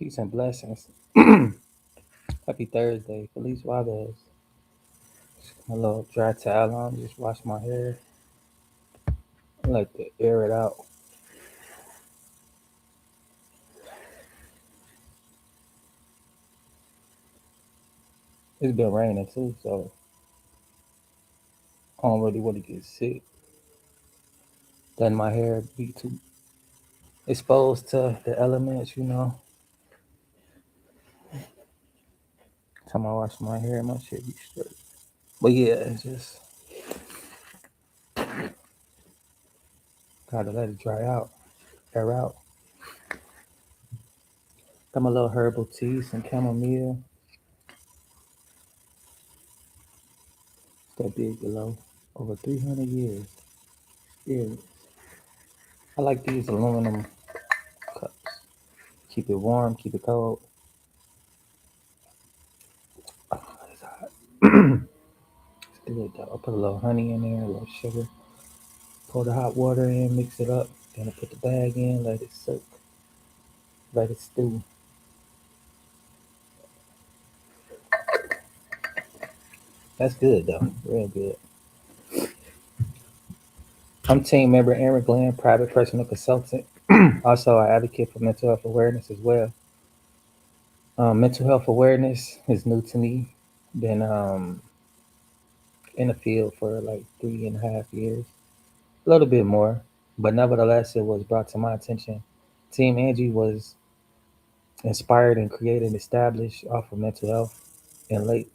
Peace and blessings. Happy Thursday. Feliz Juarez. My little dry towel on. Just wash my hair. I like to air it out. It's been raining too, so I don't really want to get sick. Letting my hair be too exposed to the elements. Time I wash my hair, my shit be straight. But yeah, it's just gotta let it dry out, air out. Got my little herbal tea, some chamomile. It's that big below. Over 300 years. Yeah. I like these aluminum cups. Keep it warm, keep it cold. Oh, it's hot. It's good though. I put a little honey in there, a little sugar. Pour the hot water in, mix it up. Then I put the bag in, let it soak, let it stew. That's good though, real good. I'm team member Aaron Glenn, private personal consultant. Also, I advocate for mental health awareness as well. Mental health awareness is new to me. Been in the field for like 3.5 years, a little bit more, but nevertheless, it was brought to my attention. Team Angie was inspired and created and established off of mental health and late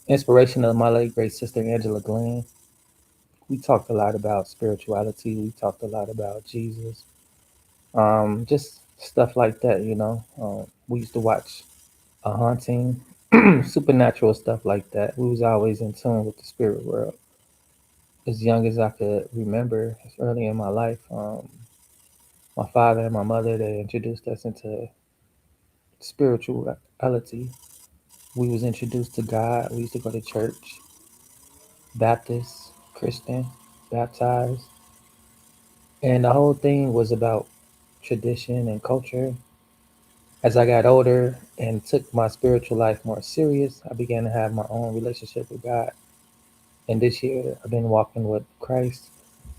inspiration of my late great sister Angela Glenn. We talked a lot about spirituality. We talked a lot about Jesus. Just stuff like that. We used to watch a haunting, supernatural stuff like that. We was always in tune with the spirit world. As young as I could remember, as early in my life, my father and my mother, they introduced us into spirituality. We was introduced to God. We used to go to church, Baptist, Christian, baptized, and the whole thing was about tradition and culture. As I got older and took my spiritual life more serious, I began to have my own relationship with God. And this year, I've been walking with Christ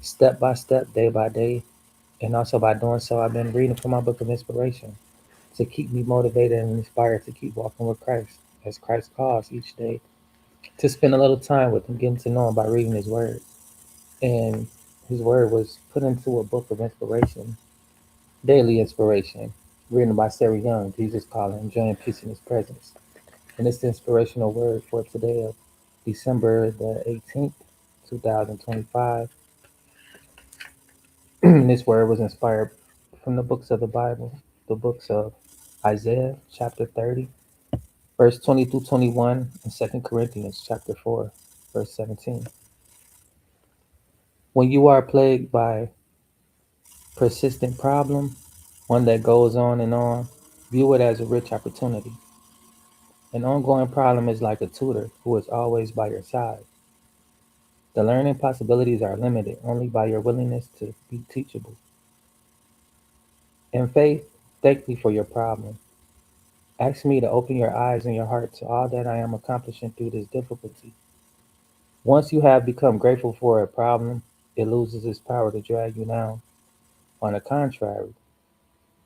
step by step, day by day. And also by doing so, I've been reading from my book of inspiration to keep me motivated and inspired to keep walking with Christ as Christ calls each day, to spend a little time with him, getting to know him by reading his word. And his word was put into a book of inspiration, daily inspiration, written by Sarah Young, Jesus calling, enjoying peace in his presence. And it's the inspirational word for today of December the 18th, 2025. This word was inspired from the books of the Bible, the books of Isaiah chapter 30, verse 20 through 21, and 2 Corinthians chapter 4, verse 17. When you are plagued by persistent problem, one that goes on, view it as a rich opportunity. An ongoing problem is like a tutor who is always by your side. The learning possibilities are limited only by your willingness to be teachable. In faith, thank me for your problem. Ask me to open your eyes and your heart to all that I am accomplishing through this difficulty. Once you have become grateful for a problem, it loses its power to drag you down. On the contrary,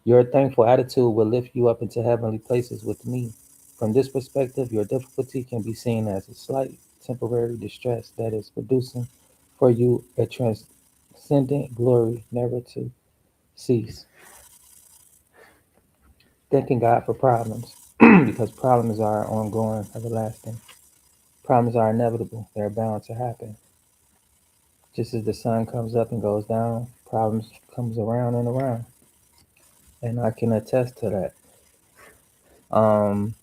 your thankful attitude will lift you up into heavenly places with me. From this perspective, your difficulty can be seen as a slight temporary distress that is producing for you a transcendent glory never to cease. Thanking God for problems because problems are ongoing, everlasting. Problems are inevitable, they're bound to happen. Just as the sun comes up and goes down, problems comes around and around. And I can attest to that. Um,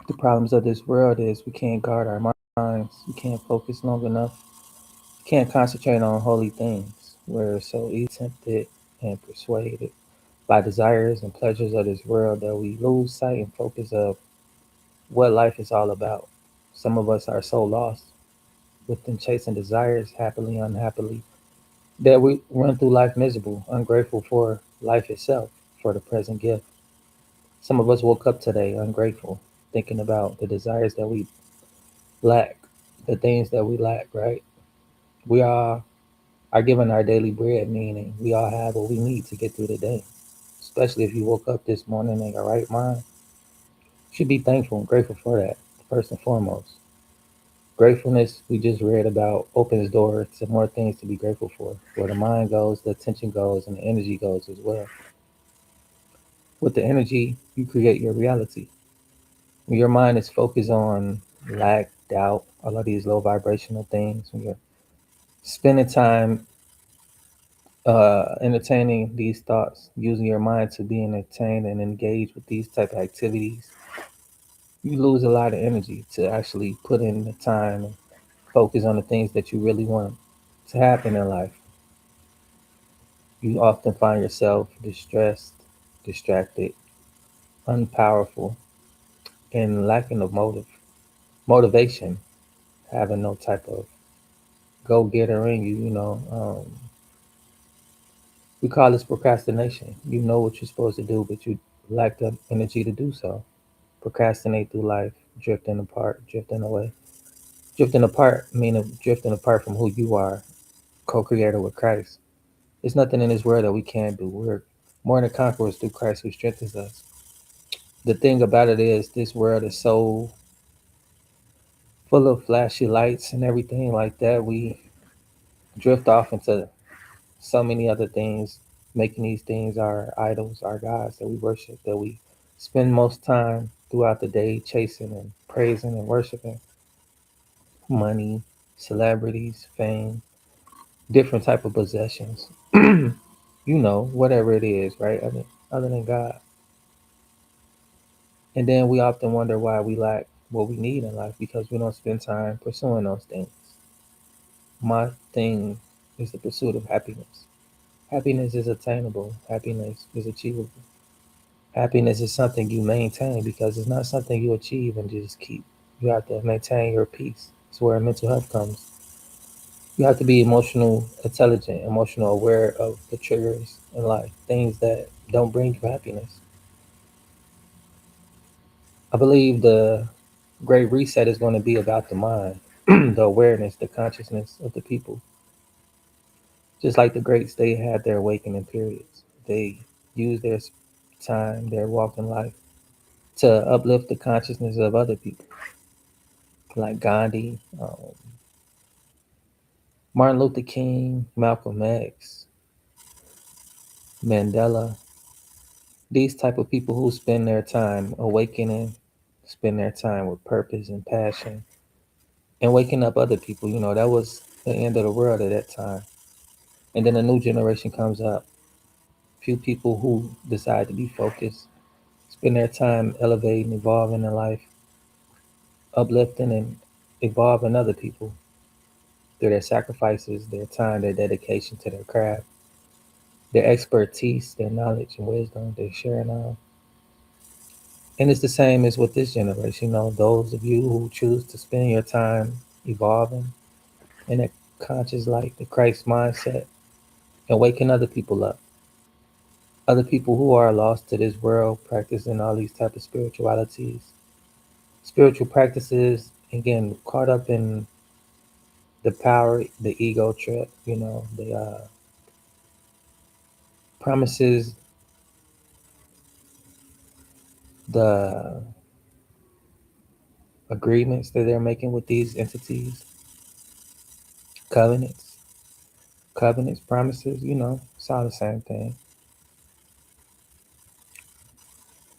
the problems of this world is we can't guard our minds, we can't focus long enough, we can't concentrate on holy things. We're so easily tempted and persuaded by desires and pleasures of this world that we lose sight and focus of what life is all about. Some of us are so lost within chasing desires, happily, unhappily, that we run through life miserable, ungrateful for life itself, for the present gift. Some of us woke up today ungrateful, thinking about the desires that we lack, the things that we lack, right? We all are given our daily bread, meaning we all have what we need to get through the day. Especially if you woke up this morning in your right mind, you should be thankful and grateful for that, first and foremost. Gratefulness, we just read about, opens door to more things to be grateful for. Where the mind goes, the attention goes, and the energy goes as well. With the energy, you create your reality. When your mind is focused on lack, doubt, all of these low vibrational things, when you're spending time entertaining these thoughts, using your mind to be entertained and engage with these type of activities, you lose a lot of energy to actually put in the time and focus on the things that you really want to happen in life. You often find yourself distressed, distracted, unpowerful, and lacking of motivation, having no type of go getter in you. We call this procrastination. You know what you're supposed to do, but you lack the energy to do so. Procrastinate through life, drifting apart, drifting away. Drifting apart, meaning drifting apart from who you are, co creator with Christ. There's nothing in this world that we can't do. We're more than conquerors through Christ who strengthens us. The thing about it is, this world is so full of flashy lights and everything like that. We drift off into so many other things, making these things our idols, our gods that we worship, that we spend most time throughout the day chasing and praising and worshiping money, celebrities, fame, different type of possessions. Whatever it is, right? Other than God. And then we often wonder why we lack what we need in life because we don't spend time pursuing those things. My thing is the pursuit of happiness. Happiness is attainable. Happiness is achievable. Happiness is something you maintain because it's not something you achieve and just keep. You have to maintain your peace. It's where mental health comes. You have to be emotional intelligent, emotional aware of the triggers in life, things that don't bring you happiness. I believe the great reset is going to be about the mind, the awareness, the consciousness of the people. Just like the greats, they had their awakening periods. They used their time, their walk in life, to uplift the consciousness of other people, like Gandhi, Martin Luther King, Malcolm X, Mandela. These type of people who spend their time awakening, spend their time with purpose and passion, and waking up other people. That was the end of the world at that time. And then a new generation comes up. Few people who decide to be focused, spend their time elevating, evolving in life, uplifting and evolving other people through their sacrifices, their time, their dedication to their craft, their expertise, their knowledge and wisdom they're sharing on. And it's the same as with this generation. Those of you who choose to spend your time evolving in a conscious light, the Christ mindset, and waking other people up. Other people who are lost to this world, practicing all these type of spiritualities, spiritual practices, again, caught up in the power, the ego trip, the promises, the agreements that they're making with these entities, covenants, promises, it's all the same thing.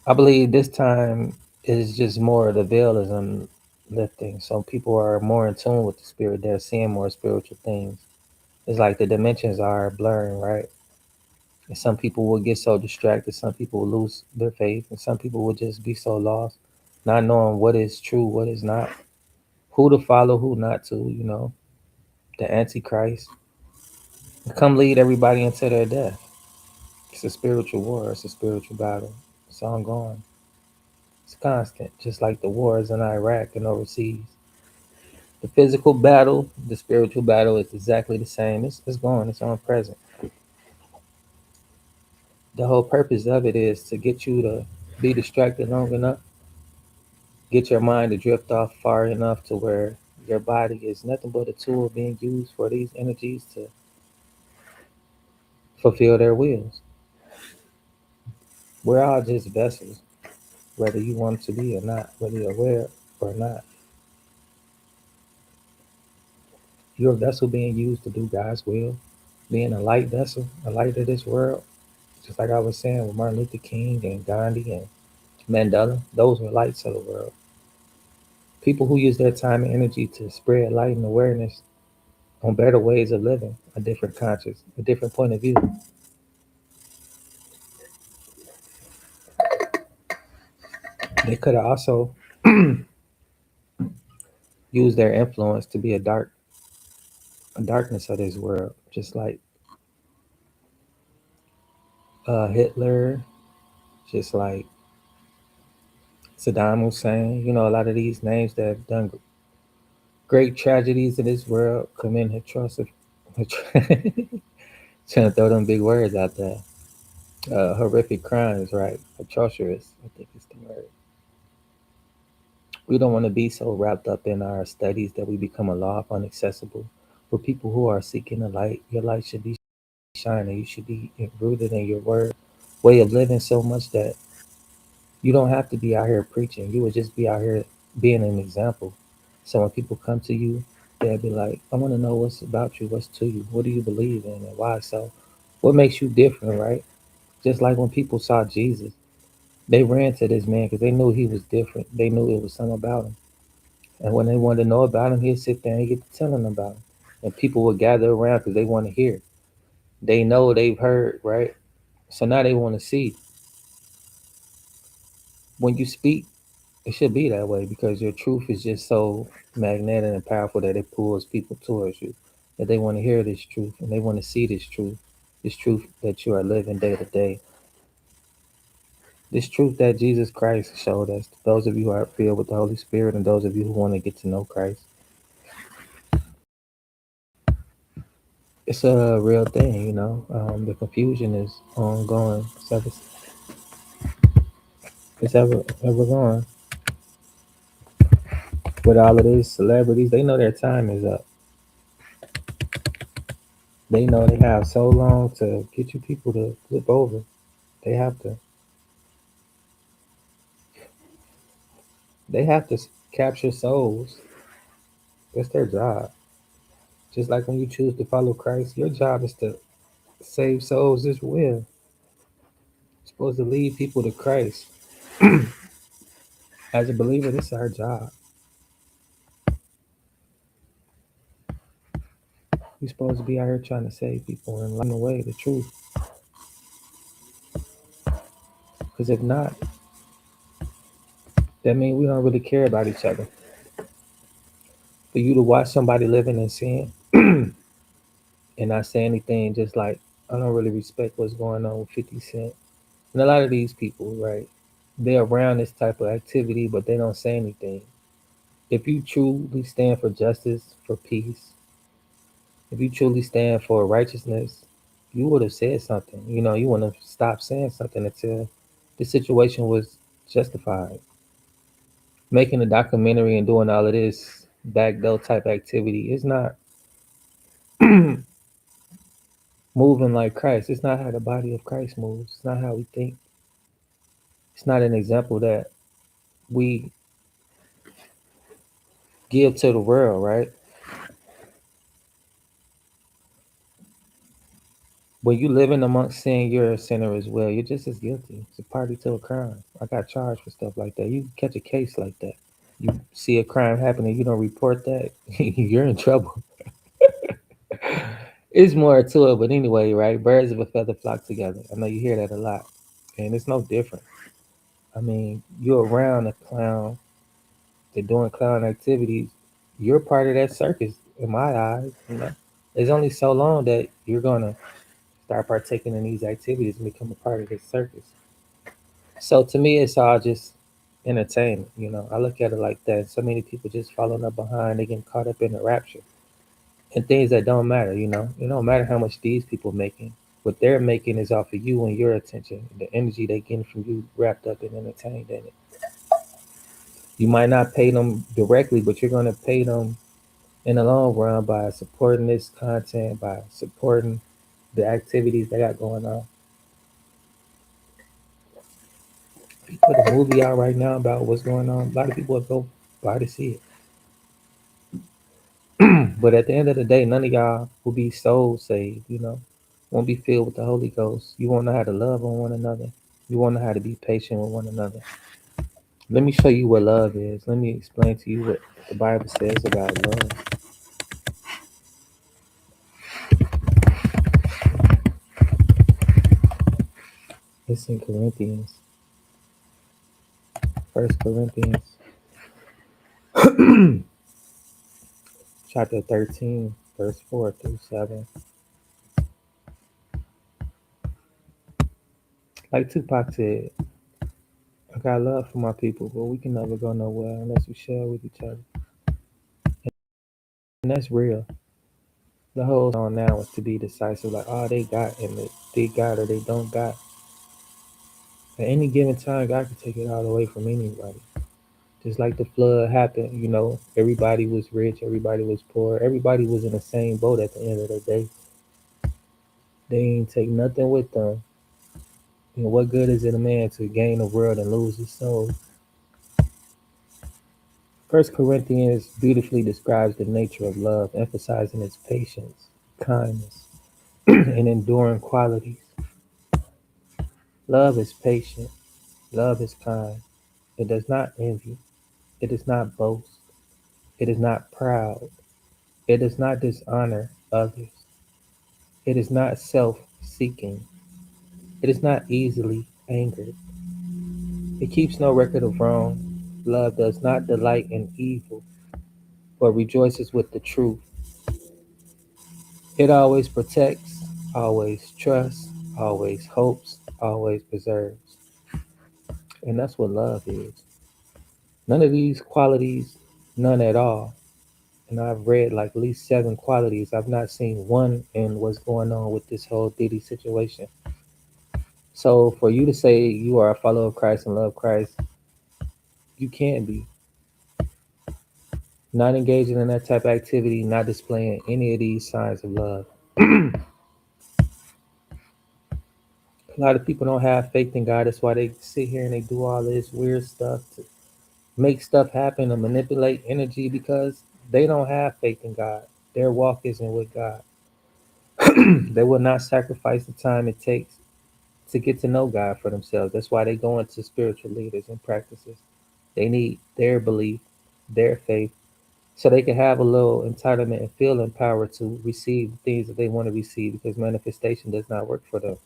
I believe this time is just more of the veil is unlifting. So people are more in tune with the spirit. They're seeing more spiritual things. It's like the dimensions are blurring, right? And some people will get so distracted. Some people will lose their faith. And some people will just be so lost, not knowing what is true, what is not, who to follow, who not to, the Antichrist. Come lead everybody into their death. It's a spiritual war. It's a spiritual battle. It's ongoing. It's constant, just like the wars in Iraq and overseas. The physical battle, the spiritual battle is exactly the same. It's going, it's on present. The whole purpose of it is to get you to Be distracted long enough. Get your mind to drift off far enough to where your body is nothing but a tool being used for these energies to fulfill their wills. We're all just vessels, whether you want to be or not, whether you're aware or not. You're a vessel being used to do God's will, being a light vessel, a light of this world. Just like I was saying with Martin Luther King and Gandhi and Mandela, those were lights of the world. People who use their time and energy to spread light and awareness on better ways of living, a different conscience, a different point of view. They could have also used their influence to be a darkness of this world, just like Hitler, just like Saddam Hussein. You know, a lot of these names that have done great tragedies in this world, commit atrocities. Trying to throw them big words out there. Horrific crimes, right? Atrocious, I think is the word. We don't want to be so wrapped up in our studies that we become a law of unaccessible. For people who are seeking the light, your light should be shining. You should be rooted in your word, way of living so much that you don't have to be out here preaching. You would just be out here being an example. So when people come to you, they'll be like, I want to know what's about you, what's to you, what do you believe in, and why so? What makes you different, right? Just like when people saw Jesus, they ran to this man because they knew he was different. They knew it was something about him. And when they wanted to know about him, he'd sit there and get to telling them about him. And people would gather around because they want to hear. They know they've heard, right? So now they want to see. When you speak, it should be that way because your truth is just so magnetic and powerful that it pulls people towards you. That they want to hear this truth and they want to see this truth that you are living day to day, this truth that Jesus Christ showed us. Those of you who are filled with the Holy Spirit and those of you who want to get to know Christ, it's a real thing, you know. The confusion is ongoing. It's ever going. With all of these celebrities, they know their time is up. They know they have so long to get you people to flip over. They have to. They have to capture souls. That's their job. Just like when you choose to follow Christ, your job is to save souls as well. You're supposed to lead people to Christ. As a believer, this is our job. We're supposed to be out here trying to save people and lighten the way, the truth. Because if not, that means we don't really care about each other. For you to watch somebody living in sin and not say anything, just like I don't really respect what's going on with 50 Cent. And a lot of these people, right? They're around this type of activity, but they don't say anything. If you truly stand for justice, for peace, if you truly stand for righteousness, you would have said something. You know, you want to stop saying something until the situation was justified. Making a documentary and doing all of this backdoor type activity is not moving like Christ. It's not how the body of Christ moves. It's not how we think. It's not an example that we give to the world, right? When you living amongst sin, you're a sinner as well. You're just as guilty. It's a party to a crime. I got charged for stuff like that. You catch a case like that. You see a crime happening, you don't report that, you're in trouble. It's more to it, but anyway, right? Birds of a feather flock together. I know you hear that a lot, and it's no different. I mean, you're around a clown, they're doing clown activities. You're part of that circus, in my eyes. You know, it's only so long that you're gonna start partaking in these activities and become a part of this circus. So to me, it's all just entertainment. You know, I look at it like that. So many people just following up behind, they getting caught up in the rapture and things that don't matter. You know, it don't matter how much these people making. What they're making is off of you and your attention, the energy they getting from you wrapped up and entertained in it. You might not pay them directly, but you're gonna pay them in the long run by supporting this content, by supporting the activities they got going on. If you put a movie out right now about what's going on, a lot of people will go buy to see it. But at the end of the day, none of y'all will be soul saved, won't be filled with the Holy Ghost. You won't know how to love on one another. You won't know how to be patient with one another. Let me show you what love is. Let me explain to you what the Bible says about love. It's in Corinthians, First Corinthians, chapter 13, verse 4 through 7. Like Tupac said, I got love for my people, but we can never go nowhere unless we share with each other. And that's real. The whole on now is to be decisive, like, oh, they got, and they got or they don't got. At any given time, God can take it all away from anybody. Just like the flood happened, everybody was rich, everybody was poor, everybody was in the same boat at the end of the day. They ain't take nothing with them. What good is it a man to gain the world and lose his soul? First Corinthians beautifully describes the nature of love, emphasizing its patience, kindness, and enduring qualities. Love is patient. Love is kind. It does not envy. It does not boast. It is not proud. It does not dishonor others. It is not self-seeking. It is not easily angered. It keeps no record of wrong. Love does not delight in evil, but rejoices with the truth. It always protects, always trusts, always hopes, always preserves. And that's what love is. None of these qualities, none at all. And I've read like at least 7 qualities. I've not seen one in what's going on with this whole Diddy situation. So for you to say you are a follower of Christ and love Christ, you can't be. Not engaging in that type of activity, not displaying any of these signs of love. A lot of people don't have faith in God. That's why they sit here and they do all this weird stuff to make stuff happen or manipulate energy because they don't have faith in God. Their walk isn't with God. They will not sacrifice the time it takes to get to know God for themselves. That's why they go into spiritual leaders and practices. They need their belief, their faith, so they can have a little entitlement and feel empowered to receive the things that they want to receive because manifestation does not work for them.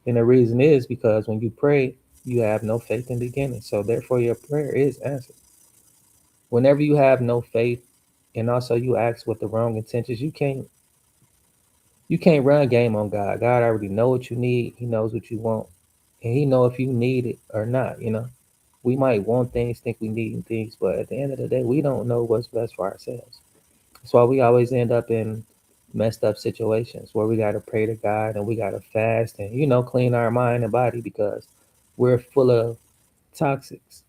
And the reason is because when you pray, you have no faith in the beginning. So therefore your prayer is answered. Whenever you have no faith and also you ask with the wrong intentions, you can't run game on God. God already know what you need. He knows what you want. And he know if you need it or not. We might want things, think we need things, but at the end of the day, we don't know what's best for ourselves. That's why we always end up in messed up situations where we gotta pray to God and we gotta fast and clean our mind and body because we're full of toxics.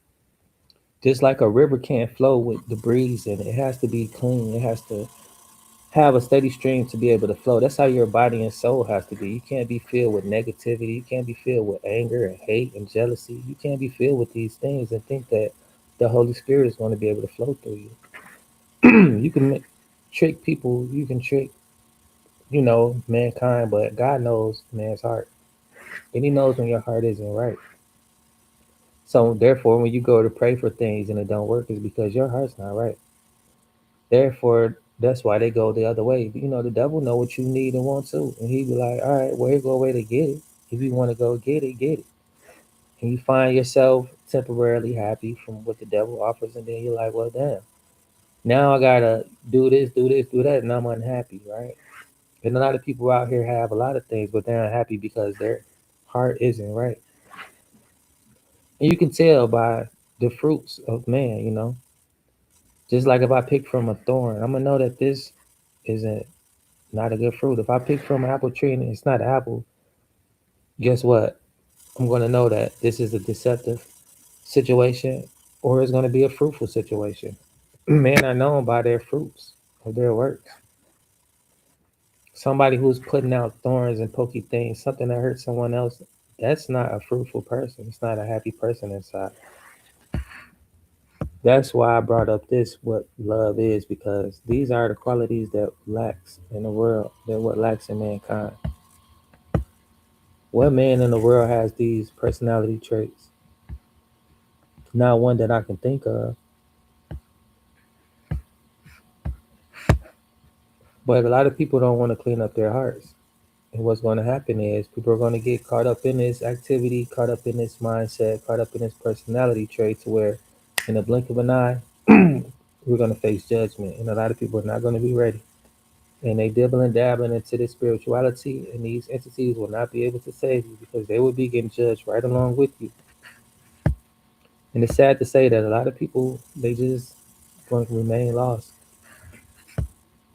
Just like a river can't flow with debris and it has to be clean. It has to have a steady stream to be able to flow. That's how your body and soul has to be. You can't be filled with negativity. You can't be filled with anger and hate and jealousy. You can't be filled with these things and think that the Holy Spirit is going to be able to flow through you. You can trick people. You can trick, mankind, but God knows man's heart. And he knows when your heart isn't right. So therefore, when you go to pray for things and it don't work, it's because your heart's not right. Therefore, that's why they go the other way. The devil know what you need and want to, and he be like, "All right, well, here's go a way to get it. If you want to go get it, get it." And you find yourself temporarily happy from what the devil offers, and then you're like, "Well, damn, now I gotta do this, do this, do that, and I'm unhappy, right?" And a lot of people out here have a lot of things, but they're unhappy because their heart isn't right. And you can tell by the fruits of man. Just like if I pick from a thorn, I'm gonna know that this isn't not a good fruit. If I pick from an apple tree and it's not an apple, guess what? I'm going to know that this is a deceptive situation or it's going to be a fruitful situation. Men are known by their fruits of their works. Somebody who's putting out thorns and pokey things, something that hurts someone else, that's not a fruitful person. It's not a happy person inside. That's why I brought up this, what love is, because these are the qualities that lacks in the world, that what lacks in mankind. What man in the world has these personality traits? Not one that I can think of. But a lot of people don't want to clean up their hearts. And what's going to happen is people are going to get caught up in this activity, caught up in this mindset, caught up in this personality trait to where in a blink of an eye, we're going to face judgment. And a lot of people are not going to be ready. And they dibble and dabbling into this spirituality, and these entities will not be able to save you because they will be getting judged right along with you. And it's sad to say that a lot of people, they just going to remain lost.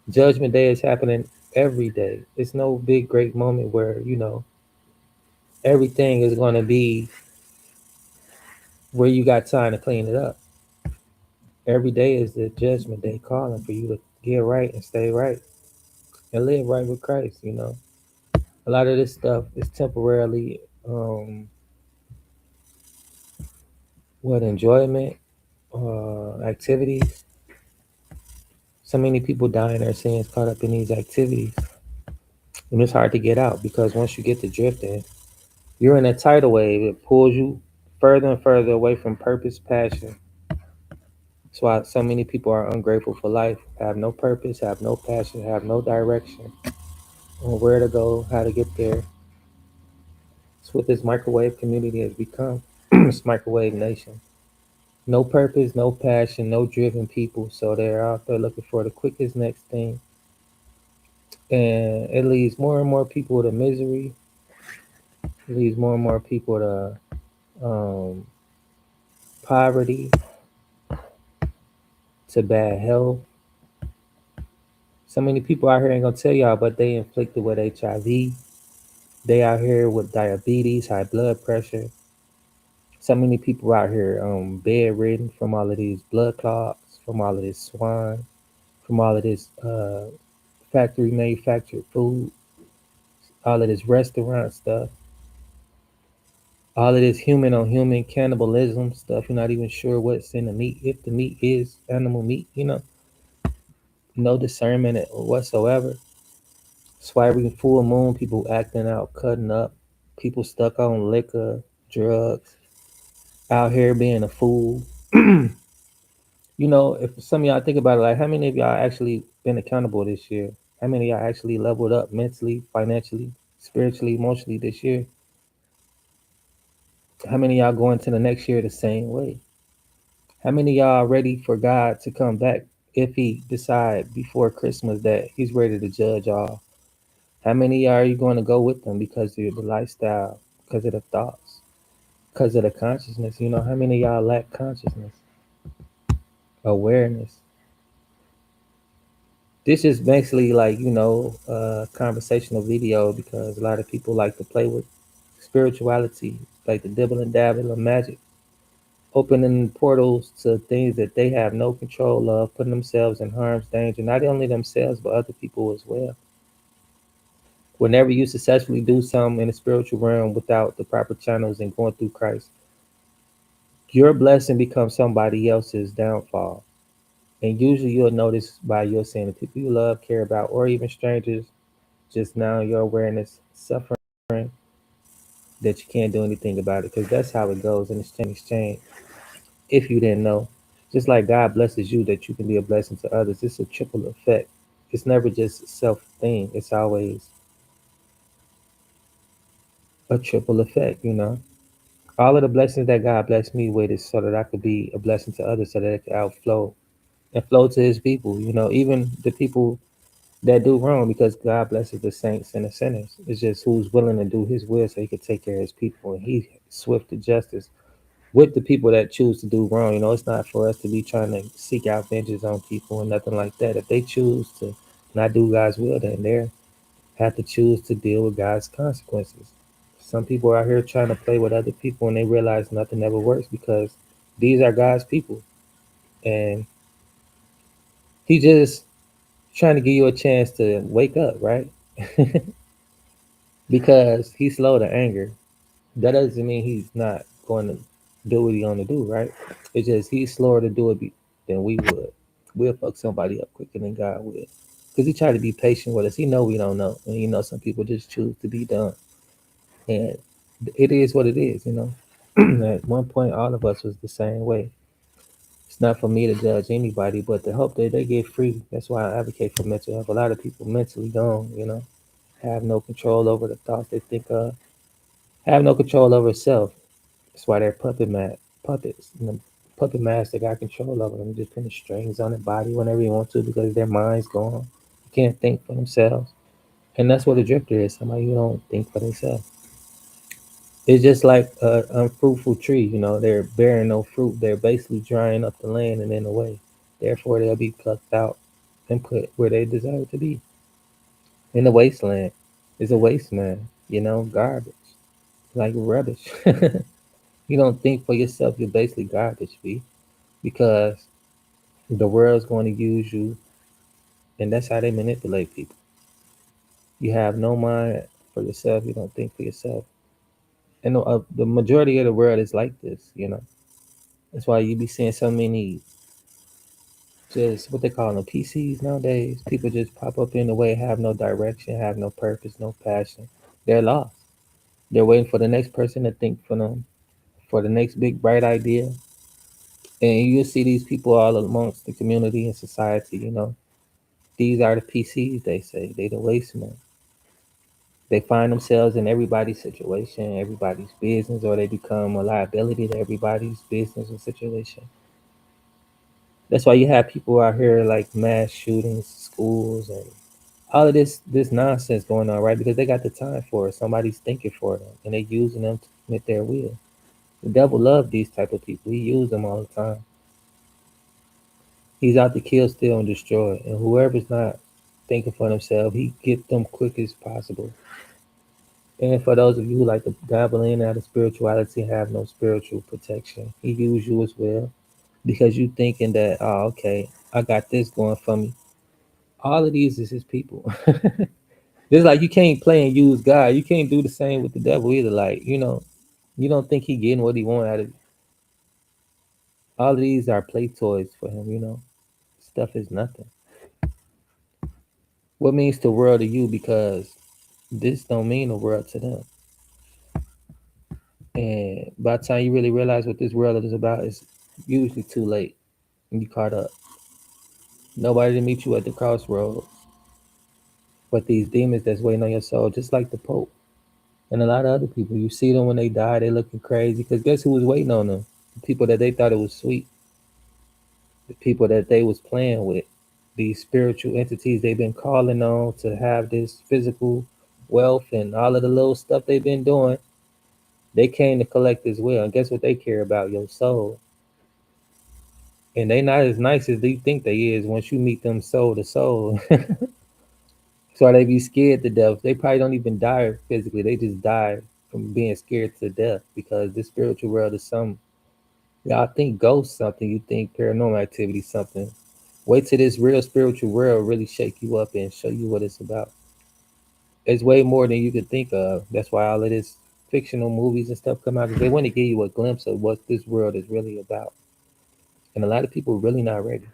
Judgment Day is happening every day. It's no big, great moment where, everything is going to be where you got time to clean it up. Every day is the judgment day calling for you to get right and stay right and live right with Christ. A lot of this stuff is temporarily, enjoyment, activities. So many people die in their sins caught up in these activities. And it's hard to get out because once you get to drifting, you're in a tidal wave. It pulls you further and further away from purpose, passion. That's why so many people are ungrateful for life, have no purpose, have no passion, have no direction on where to go, how to get there. It's what this microwave community has become. This microwave nation. No purpose, no passion, no driven people. So they're out there looking for the quickest next thing. And it leads more and more people to misery. It leads more and more people to poverty, to bad health. So many people out here ain't gonna tell y'all, but they inflicted with HIV. They out here with diabetes, high blood pressure. So many people out here bedridden from all of these blood clots, from all of this swine, from all of this factory manufactured food, all of this restaurant stuff, all of this human on human cannibalism stuff. You're not even sure what's in the meat, if the meat is animal meat. No discernment whatsoever. That's why every full moon, people acting out, cutting up, people stuck on liquor, drugs, out here being a fool. If some of y'all think about it, like how many of y'all actually been accountable this year? How many of y'all actually leveled up mentally, financially, spiritually, emotionally this year? How many of y'all going to the next year the same way? How many of y'all ready for God to come back if he decide before Christmas that he's ready to judge all? How many of y'all are you going to go with them because of the lifestyle, because of the thoughts, because of the consciousness? How many of y'all lack consciousness, awareness? This is basically like, a conversational video because a lot of people like to play with spirituality, like the dibble and dabble of magic, opening portals to things that they have no control of, putting themselves in harm's danger, not only themselves, but other people as well. Whenever you successfully do something in the spiritual realm without the proper channels and going through Christ, your blessing becomes somebody else's downfall. And usually you'll notice by your seeing the people you love, care about, or even strangers, just now your awareness suffering that you can't do anything about it because that's how it goes in exchange. If you didn't know, just like God blesses you that you can be a blessing to others, it's a triple effect. It's never just a self thing. It's always a triple effect. All of the blessings that God blessed me with is so that I could be a blessing to others, so that it could outflow and flow to his people. Even the people that do wrong, because God blesses the saints and the sinners. It's just who's willing to do his will so he could take care of his people. And he's swift to justice with the people that choose to do wrong. It's not for us to be trying to seek out vengeance on people and nothing like that. If they choose to not do God's will, then they have to choose to deal with God's consequences. Some people are out here trying to play with other people and they realize nothing ever works because these are God's people. And He just trying to give you a chance to wake up, right? Because He's slow to anger. That doesn't mean He's not going to do what He's going to do, right? It's just He's slower to do it than we would. We'll fuck somebody up quicker than God will. Because He try to be patient with us. He know we don't know. And some people just choose to be dumb. And it is what it is. At one point, all of us was the same way. It's not for me to judge anybody, but to help that they get free. That's why I advocate for mental health. A lot of people mentally gone, have no control over the thoughts they think of, have no control over self. That's why they're puppets. Puppet masters, they got control over them. Just putting strings on their body whenever you want to because their mind's gone. You can't think for themselves. And that's what a drifter is, somebody who don't think for themselves. It's just like an unfruitful tree, they're bearing no fruit. They're basically drying up the land and in a way. Therefore, they'll be plucked out and put where they deserve to be. In the wasteland. It's a wasteland, garbage. Like rubbish. You don't think for yourself, you're basically garbage, B. Because the world's going to use you, and that's how they manipulate people. You have no mind for yourself, you don't think for yourself. And the majority of the world is like this. That's why you be seeing so many just what they call them PCs nowadays. People just pop up in the way, have no direction, have no purpose, no passion. They're lost. They're waiting for the next person to think for them, for the next big bright idea. And you'll see these people all amongst the community and society. These are the PCs, they say. They the waste men. They find themselves in everybody's situation, everybody's business, or they become a liability to everybody's business or situation. That's why you have people out here like mass shootings, schools, and all of this nonsense going on, right? Because they got the time for it. Somebody's thinking for them, and they using them to commit their will. The devil loves these type of people. He uses them all the time. He's out to kill, steal, and destroy. And whoever's not thinking for themselves, he get them quick as possible. And for those of you who like to dabble in out of spirituality, have no spiritual protection, he use you as well because you thinking that, oh, okay, I got this going for me. All of these is his people. Just like you can't play and use God, you can't do the same with the devil either. Like, you don't think he getting what he want out of you. All of these are play toys for him. Stuff is nothing. What means the world to you because this don't mean the world to them. And by the time you really realize what this world is about, it's usually too late and you caught up. Nobody to meet you at the crossroads, but these demons that's waiting on your soul, just like the Pope and a lot of other people. You see them when they die, they looking crazy because guess who was waiting on them? The people that they thought it was sweet, the people that they was playing with, these spiritual entities they've been calling on to have this physical wealth and all of the little stuff they've been doing. They came to collect as well. And guess what they care about? Your soul. And they not as nice as you think they is once you meet them soul to soul. So they be scared to death. They probably don't even die physically. They just die from being scared to death because the spiritual world is some. Y'all think ghosts something. You think paranormal activity something. Wait till this real spiritual world really shake you up and show you what it's about. It's way more than you could think of. That's why all of this fictional movies and stuff come out because they want to give you a glimpse of what this world is really about. And a lot of people really not ready.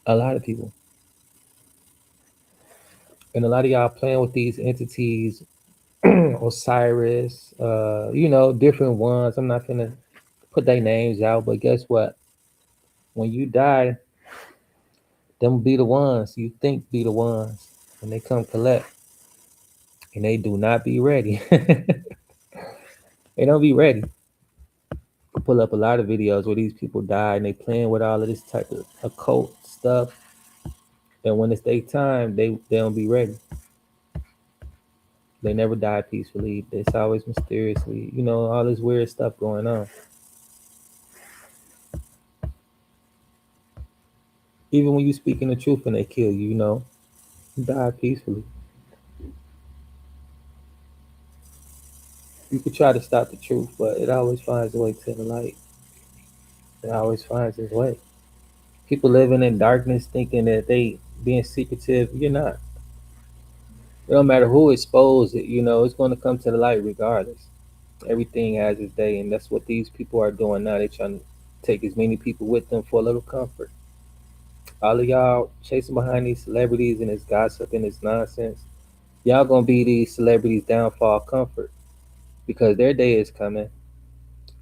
A lot of people. And a lot of y'all playing with these entities, Osiris, different ones. I'm not gonna put their names out, but guess what? When you die, them be the ones you think be the ones, and they come collect, and they do not be ready. They don't be ready. You pull up a lot of videos where these people die, and they playing with all of this type of occult stuff, and when it's their time, they don't be ready. They never die peacefully. It's always mysteriously, all this weird stuff going on. Even when you speaking the truth and they kill you, you die peacefully. You could try to stop the truth, but it always finds a way to the light. It always finds its way. People living in darkness thinking that they being secretive. You're not. It don't matter who exposed it, it's going to come to the light regardless. Everything has its day, and that's what these people are doing now. They're trying to take as many people with them for a little comfort. All of y'all chasing behind these celebrities and this gossip and this nonsense, y'all gonna be these celebrities' downfall comfort because their day is coming.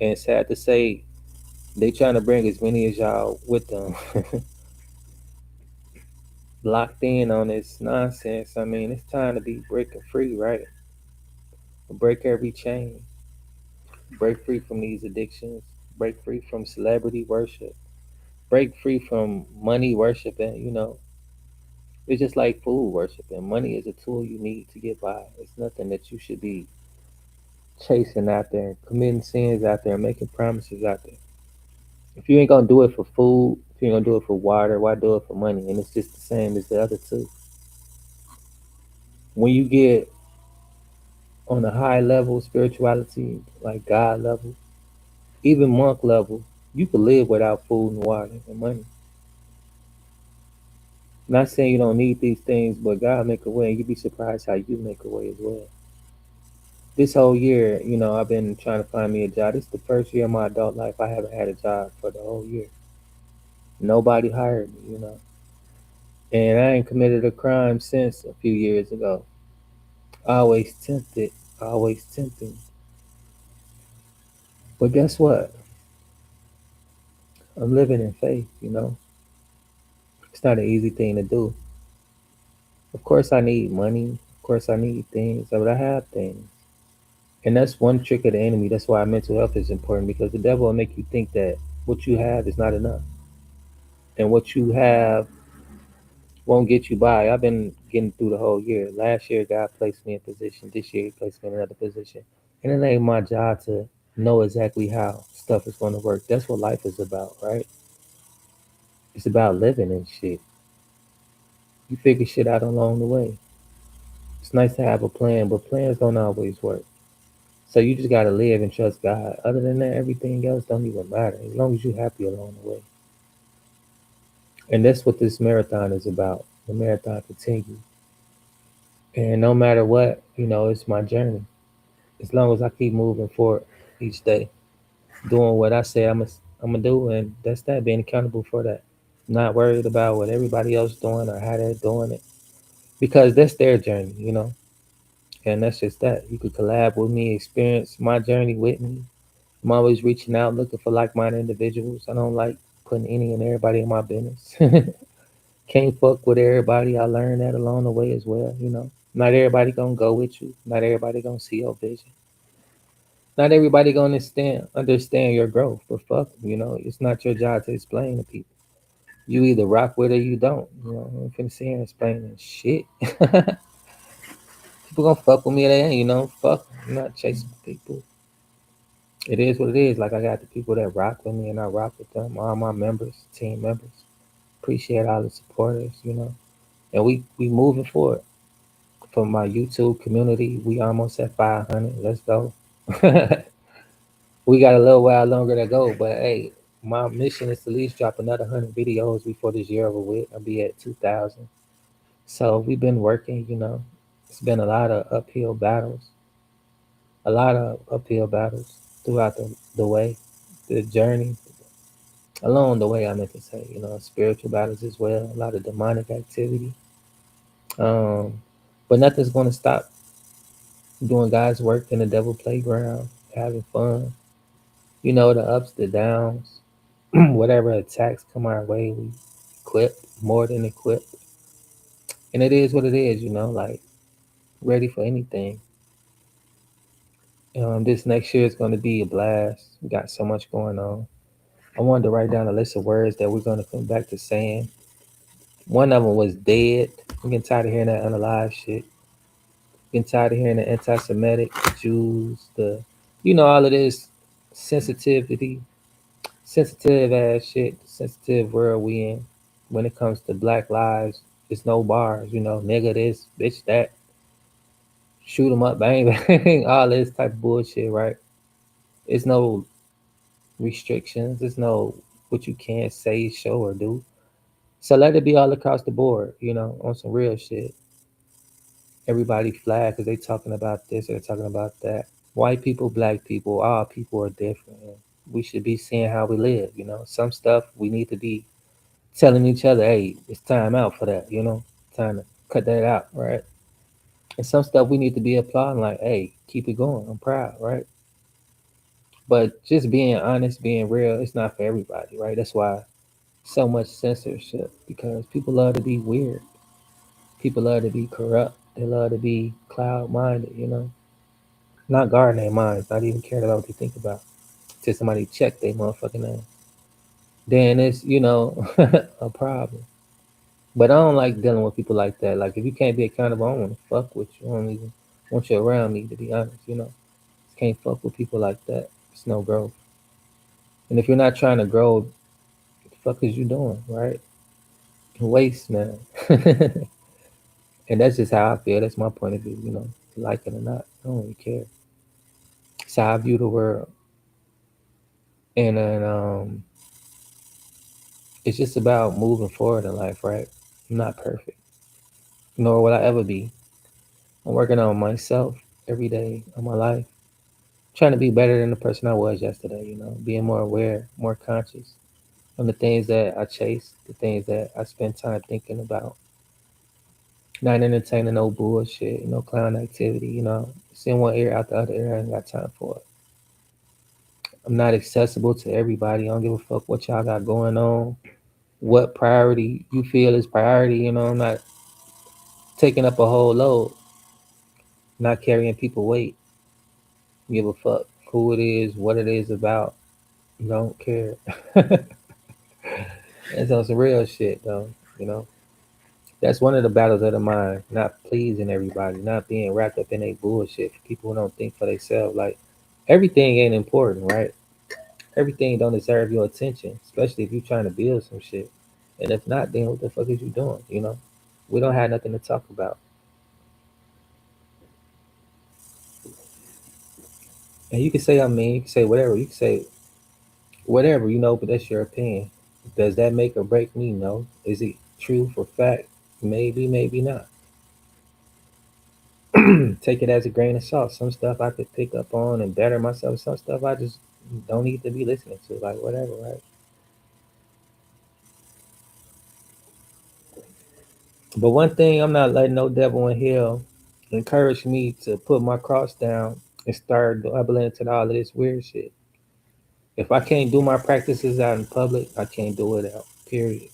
And sad to say, they trying to bring as many as y'all with them, locked in on this nonsense. I mean, it's time to be breaking free, right? Break every chain, break free from these addictions, break free from celebrity worship, break free from money worship, and it's just like food worship. And money is a tool you need to get by. It's nothing that you should be chasing out there and committing sins out there and making promises out there. If you ain't gonna do it for food, if you ain't gonna do it for water, why do it for money? And it's just the same as the other two. When you get on a high level of spirituality, like God level, even monk level, you can live without food and water and money. Not saying you don't need these things, but God make a way, and you'd be surprised how you make a way as well. This whole year, I've been trying to find me a job. This is the first year of my adult life I haven't had a job for the whole year. Nobody hired me. And I ain't committed a crime since a few years ago. Always tempted, always tempting. But guess what? I'm living in faith. It's not an easy thing to do. Of course, I need money. Of course, I need things, but I have things. And that's one trick of the enemy. That's why mental health is important because the devil will make you think that what you have is not enough. And what you have won't get you by. I've been getting through the whole year. Last year, God placed me in a position. This year, He placed me in another position. And it ain't my job to know exactly how stuff is going to work. That's what life is about, right? It's about living and shit. You figure shit out along the way. It's nice to have a plan, but plans don't always work. So you just gotta live and trust God. Other than that, everything else don't even matter as long as you're happy along the way. And that's what this marathon is about. The marathon continues. And no matter what, it's my journey. As long as I keep moving forward each day, doing what I say I'm gonna do, and that's that. Being accountable for that. Not worried about what everybody else doing or how they're doing it, because that's their journey. And that's just that. You could collab with me, experience my journey with me. I'm always reaching out, looking for like-minded individuals. I don't like putting any and everybody in my business. Can't fuck with everybody. I learned that along the way as well. Not everybody gonna go with you. Not everybody gonna see your vision. Not everybody gonna understand your growth. But fuck 'em. It's not your job to explain to people. You either rock with it or you don't. I'm finna sit here and explain and shit. People gonna fuck with me, they ain't. Fuck. I'm not chasing people. It is what it is. Like I got the people that rock with me and I rock with them. All my members, team members. Appreciate all the supporters. And we moving forward. For my YouTube community, we almost at 500. Let's go. We got a little while longer to go, but hey, my mission is to at least drop another 100 videos before this year over with. I'll be at 2,000. So we've been working. It's been a lot of uphill battles throughout the way, the journey. Along the way, I meant to say, spiritual battles as well, a lot of demonic activity. Um, but nothing's going to stop doing God's work in the devil playground, having fun. The ups, the downs, whatever attacks come our way, we equipped, more than equipped. And it is what it is, like ready for anything. This next year is going to be a blast. We got so much going on. I wanted to write down a list of words that we're going to come back to saying. One of them was dead. I'm getting tired of hearing that unalive shit. Getting tired of hearing the anti-Semitic, the Jews, all of this sensitivity, sensitive ass shit, the sensitive world we in. When it comes to black lives, it's no bars, nigga this, bitch that, shoot 'em up, bang bang, all this type of bullshit, right? It's no restrictions. There's no what you can't say, show, or do. So let it be all across the board, on some real shit. Everybody flag because they talking about this or they're talking about that. White people, black people, all people are different. And we should be seeing how we live. Some stuff we need to be telling each other, hey, it's time out for that. Time to cut that out, right? And some stuff we need to be applauding, like, hey, keep it going. I'm proud, right? But just being honest, being real, it's not for everybody, right? That's why so much censorship because people love to be weird. People love to be corrupt. They love to be cloud minded. Not guarding their minds, not even caring about what they think about. Till somebody check their motherfucking name. Then it's, a problem. But I don't like dealing with people like that. Like if you can't be accountable, I don't want to fuck with you. I don't even want you around me to be honest. Just can't fuck with people like that. It's no growth. And if you're not trying to grow, what the fuck is you doing, right? Waste, man. And that's just how I feel. That's my point of view. Like it or not, I don't really care. It's how I view the world, and then it's just about moving forward in life, right? I'm not perfect, nor will I ever be. I'm working on myself every day of my life, trying to be better than the person I was yesterday. Being more aware, more conscious of the things that I chase, the things that I spend time thinking about. Not entertaining no bullshit, no clown activity. It's in one ear out the other ear. I ain't got time for it. I'm not accessible to everybody. I don't give a fuck what y'all got going on, what priority you feel is priority. I'm not taking up a whole load, not carrying people weight. Give a fuck who it is, what it is about. Don't care. That's on some real shit though. You know, that's one of the battles of the mind. Not pleasing everybody, not being wrapped up in a bullshit. People who don't think for themselves. Like everything ain't important, right? Everything don't deserve your attention, especially if you're trying to build some shit. And if not, then what the fuck is you doing? We don't have nothing to talk about. And you can say I mean, you can say whatever, you can say whatever, but that's your opinion. Does that make or break me? No. Is it true for fact? Maybe, maybe not. Take it as a grain of salt. Some stuff I could pick up on and better myself. Some stuff I just don't need to be listening to. Like whatever, right? But one thing I'm not letting no devil in hell encourage me to put my cross down and start doubling into all of this weird shit. If I can't do my practices out in public, I can't do it out. Period.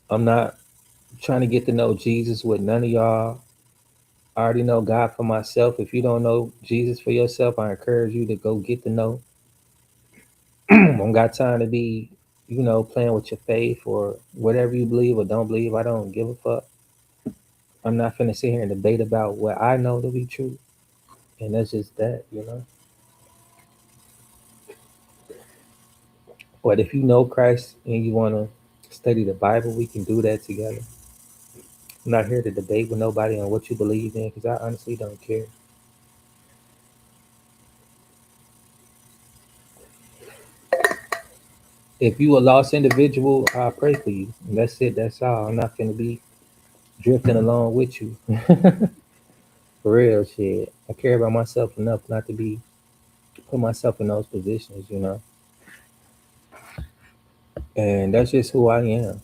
I'm not trying to get to know Jesus with none of y'all. I already know God for myself. If you don't know Jesus for yourself, I encourage you to go get to know. I don't got time to be, playing with your faith or whatever you believe or don't believe. I don't give a fuck. I'm not finna sit here and debate about what I know to be true. And that's just that. But if you know Christ and you want to study the Bible, we can do that together. I'm not here to debate with nobody on what you believe in because I honestly don't care. If you a lost individual, I pray for you. And that's it. That's all. I'm not finna be drifting along with you. For real shit. I care about myself enough not to be put myself in those positions. And that's just who I am.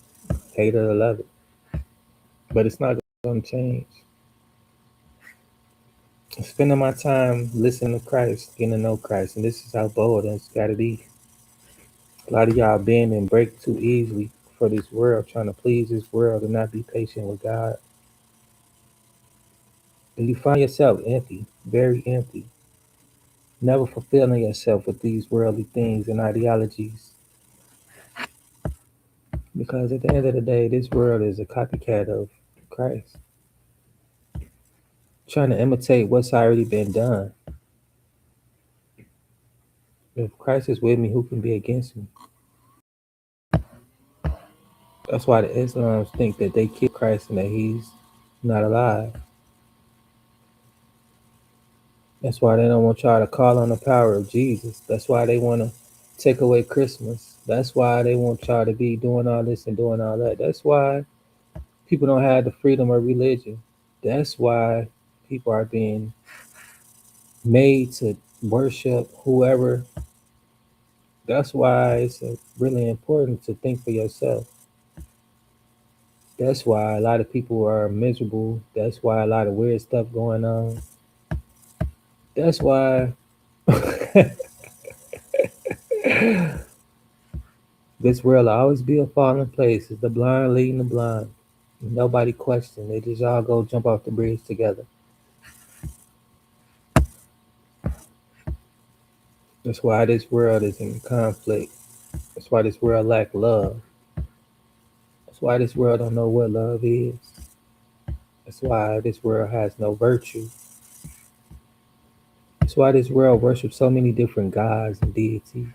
Hate it or love it. But it's not gonna change. Spending my time listening to Christ, getting to know Christ, and this is how bold it's gotta be. A lot of y'all bend and break too easily for this world, trying to please this world and not be patient with God. And you find yourself empty, very empty, never fulfilling yourself with these worldly things and ideologies. Because at the end of the day, this world is a copycat of Christ, trying to imitate what's already been done. If Christ is with me, who can be against me? That's why the Islams think that they killed Christ and that he's not alive. That's why they don't want y'all to call on the power of Jesus. That's why they want to take away Christmas. That's why they want y'all to be doing all this and doing all that. That's why people don't have the freedom of religion. That's why people are being made to worship whoever. That's why it's really important to think for yourself. That's why a lot of people are miserable. That's why a lot of weird stuff going on. That's why this world will always be a falling place. It's the blind leading the blind. Nobody question. They just all go jump off the bridge together. That's why this world is in conflict. That's why this world lack love. That's why this world don't know what love is. That's why this world has no virtue. That's why this world worships so many different gods and deities.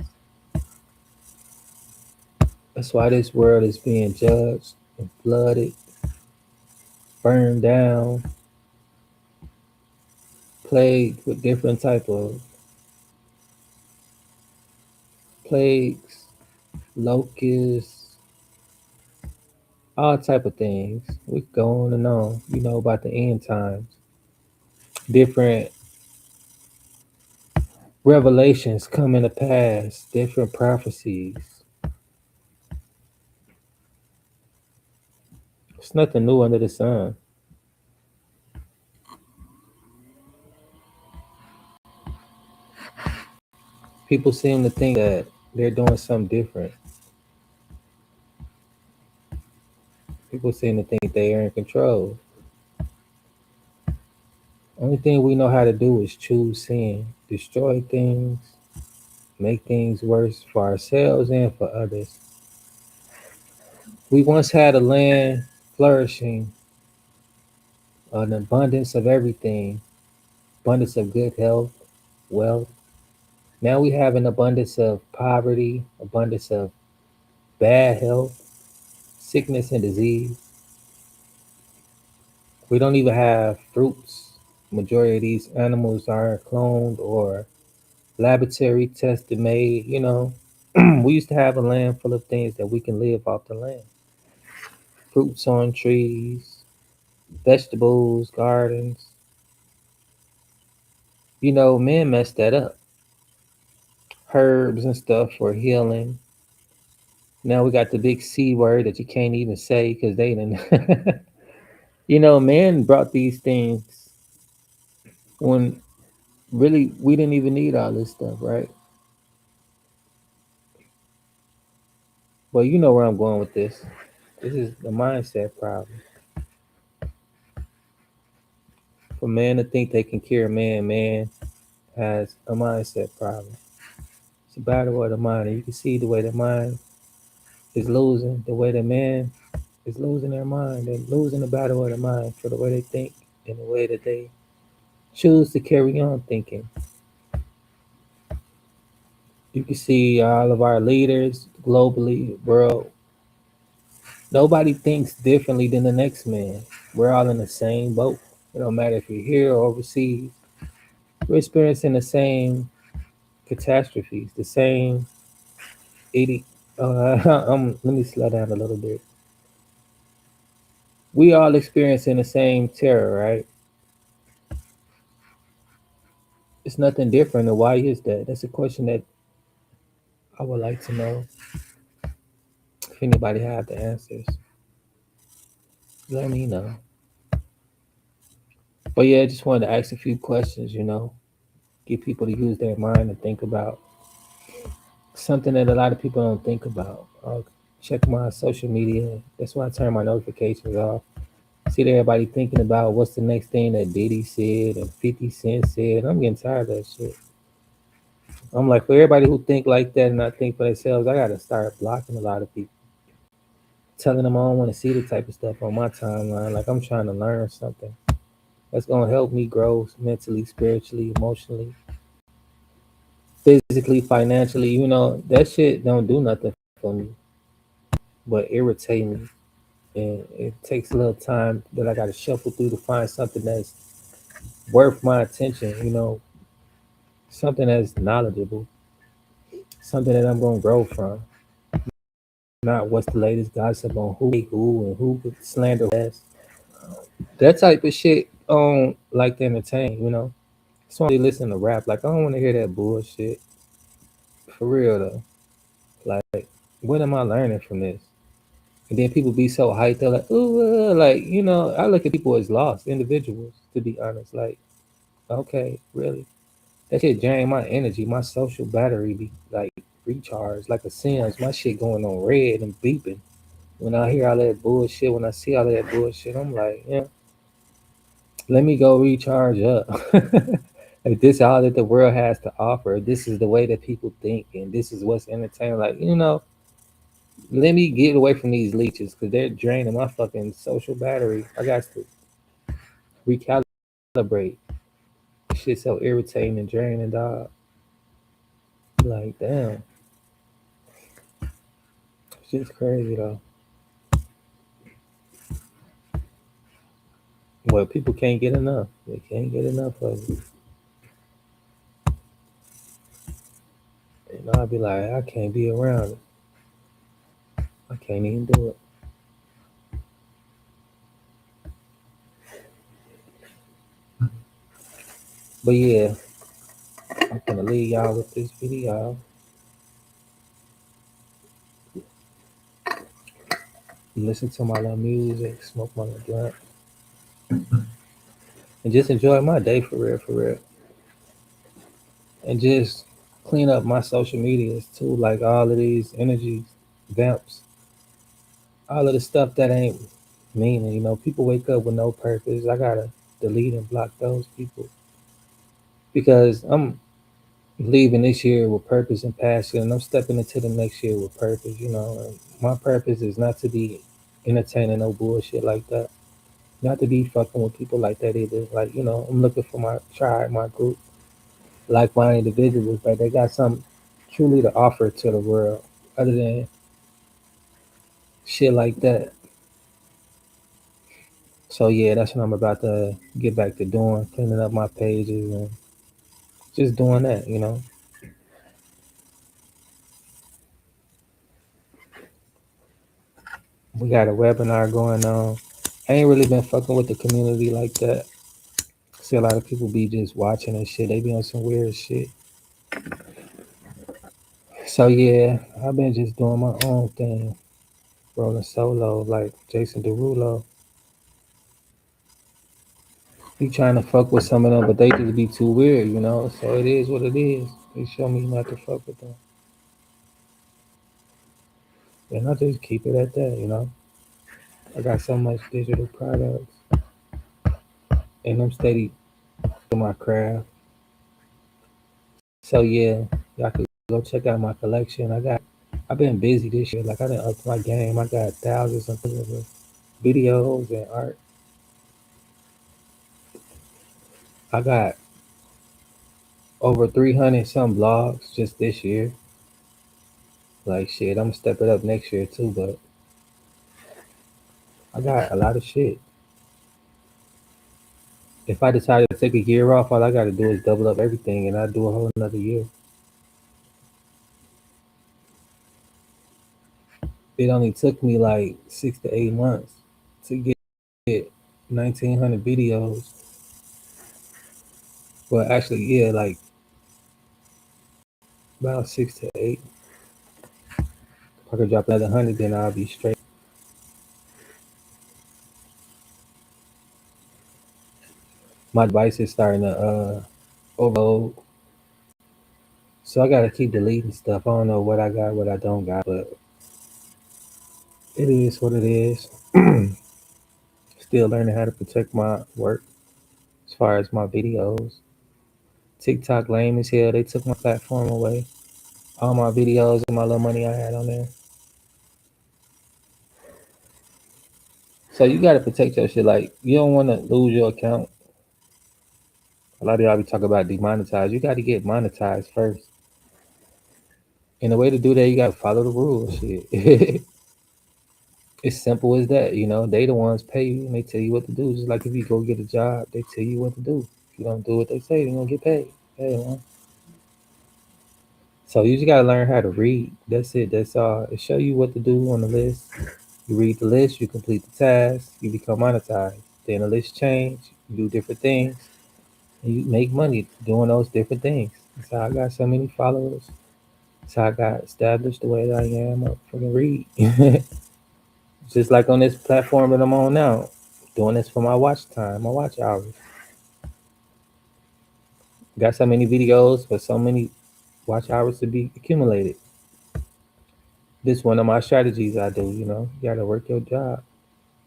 That's why this world is being judged and flooded, burned down, plagued with different type of plagues, locusts, all type of things. We go on and on. You know about the end times. Different revelations coming to pass, different prophecies. It's nothing new under the sun. People seem to think that they're doing something different. People seem to think they are in control. Only thing we know how to do is choose sin, destroy things, make things worse for ourselves and for others. We once had a land flourishing, an abundance of everything, abundance of good health, wealth. Now we have an abundance of poverty, abundance of bad health, sickness and disease. We don't even have fruits. Majority of these animals are cloned or laboratory tested made, you know. We used to have a land full of things that we can live off the land. Fruits on trees, vegetables, gardens. You know, men messed that up. Herbs and stuff for healing. Now we got the big C word that you can't even say because they didn't. You know, man brought these things when really we didn't even need all this stuff, right? Well, you know where I'm going with this. This is the mindset problem. For man to think they can cure man, man has a mindset problem. It's a battle of the mind, and you can see the way the mind is losing, the way the man is losing their mind. They're losing the battle of the mind for the way they think and the way that they choose to carry on thinking. You can see all of our leaders globally, world. Nobody thinks differently than the next man. We're all in the same boat. It don't matter if you're here or overseas. We're experiencing the same catastrophes, the same idiot. Let me slow down a little bit. We all experiencing the same terror, right? It's nothing different. And why is that? That's a question that I would like to know. If anybody have the answers, let me know. But yeah, I just wanted to ask a few questions, you know, get people to use their mind and think about something that a lot of people don't think about. I'll check my social media. That's why I turn my notifications off. See everybody thinking about what's the next thing that Diddy said and 50 Cent said. I'm getting tired of that shit. I'm like, for everybody who think like that and not think for themselves, I gotta start blocking a lot of people. Telling them I don't want to see the type of stuff on my timeline. Like I'm trying to learn something that's gonna help me grow mentally, spiritually, emotionally, physically, financially. You know, that shit don't do nothing for me. but irritate me. And it takes a little time that I got to shuffle through to find something that's worth my attention, something that's knowledgeable, something that I'm going to grow from, not what's the latest gossip on who and who could slander less. That type of shit like to entertain. So I really listen to rap. Like, I don't want to hear that bullshit. For real, though. Like, what am I learning from this? And then people be so hyped, they're like, ooh, I look at people as lost individuals, to be honest. Like, okay, really? That shit drain my energy, my social battery be like recharged like a Sims. My shit going on red and beeping. When I hear all that bullshit, when I see all that bullshit, I'm like, yeah, let me go recharge up. If this is all that the world has to offer, this is the way that people think, and this is what's entertaining. Like, let me get away from these leeches because they're draining my fucking social battery. I got to recalibrate. Shit's so irritating and draining, dog. Like, damn, shit's crazy though. Well, people can't get enough. They can't get enough of it. And I'll be like, I can't be around it. I can't even do it. But yeah, I'm gonna leave y'all with this video. Listen to my little music, smoke my little blunt, and just enjoy my day for real, for real. And just clean up my social medias too, like all of these energies, vamps, all of the stuff that ain't meaning. People wake up with no purpose. I gotta delete and block those people because I'm leaving this year with purpose and passion, and I'm stepping into the next year with purpose. And my purpose is not to be entertaining no bullshit like that. Not to be fucking with people like that either. Like, I'm looking for my tribe, my group, like my individuals, but they got something truly to offer to the world other than shit like that. So yeah, that's what I'm about to get back to doing, cleaning up my pages and just doing that. We got a webinar going on. I ain't really been fucking with the community like that. See a lot of people be just watching and shit. They be on some weird shit. So yeah, I've been just doing my own thing, rolling solo like Jason Derulo. He trying to fuck with some of them, but they just be too weird. So it is what it is. They show me not to fuck with them. And I just keep it at that. I got so much digital products and I'm steady to my craft. So yeah, y'all could go check out my collection. I've been busy this year. Like I didn't up my game. I got thousands of videos and art. I got over 300 some blogs just this year. Like shit, I'm gonna step it up next year too, but I got a lot of shit. If I decide to take a year off, all I gotta do is double up everything and I do a whole another year. It only took me like 6 to 8 months to get 1,900 videos. Well, actually, yeah, like about 6 to 8. If I could drop another 100, then I'll be straight. My device is starting to overload, so I gotta keep deleting stuff. I don't know what I got, what I don't got, but it is what it is. Still learning how to protect my work as far as my videos. TikTok lame as hell. They took my platform away. All my videos and my little money I had on there. So you gotta protect your shit. Like you don't want to lose your account. A lot of y'all be talking about demonetize. You got to get monetized first. And the way to do that, you got to follow the rules. Shit. It's simple as that. They the ones pay you and they tell you what to do. Just like if you go get a job, they tell you what to do. If you don't do what they say, you're gonna get paid. Hey, man. So you just gotta learn how to read. That's it. That's all. It show you what to do on the list. You read the list, you complete the task, you become monetized. Then the list change, you do different things, and you make money doing those different things. That's how I got so many followers. That's how I got established the way that I am. I freaking read. Just like on this platform that I'm on now, doing this for my watch time, my watch hours. Got so many videos for so many watch hours to be accumulated. This one of my strategies I do, you gotta work your job.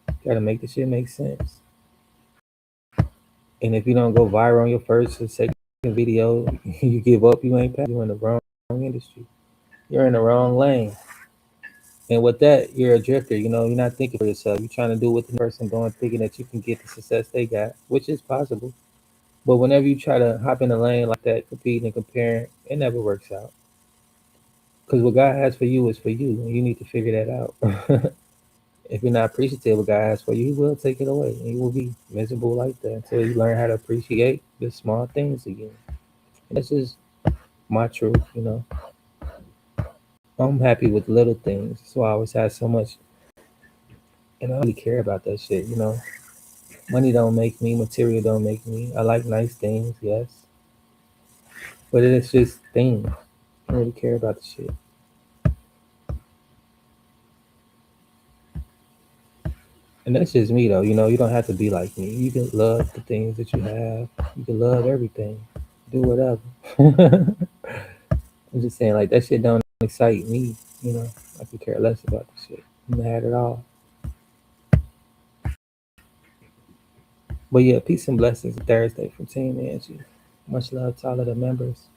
You gotta make the shit make sense. And if you don't go viral on your first or second video, you give up, you ain't passed. You're in the wrong industry. You're in the wrong lane. And with that, you're a drifter. You're not thinking for yourself. You're trying to do what the person doing, thinking that you can get the success they got, which is possible. But whenever you try to hop in a lane like that, competing and comparing, it never works out. Because what God has for you is for you, and you need to figure that out. If you're not appreciative of what God has for you, He will take it away, and you will be miserable like that until you learn how to appreciate the small things again. And that's just my truth. I'm happy with little things, so I always have so much, and I don't really care about that shit. Money don't make me, material don't make me. I like nice things, yes, but it's just things. I don't really care about the shit. And that's just me though. You don't have to be like me. You can love the things that you have. You can love everything. Do whatever. I'm just saying like that shit don't excite me. I could care less about the shit. I'm mad at all. But yeah, peace and blessings Thursday from Team Angie. Much love to all of the members.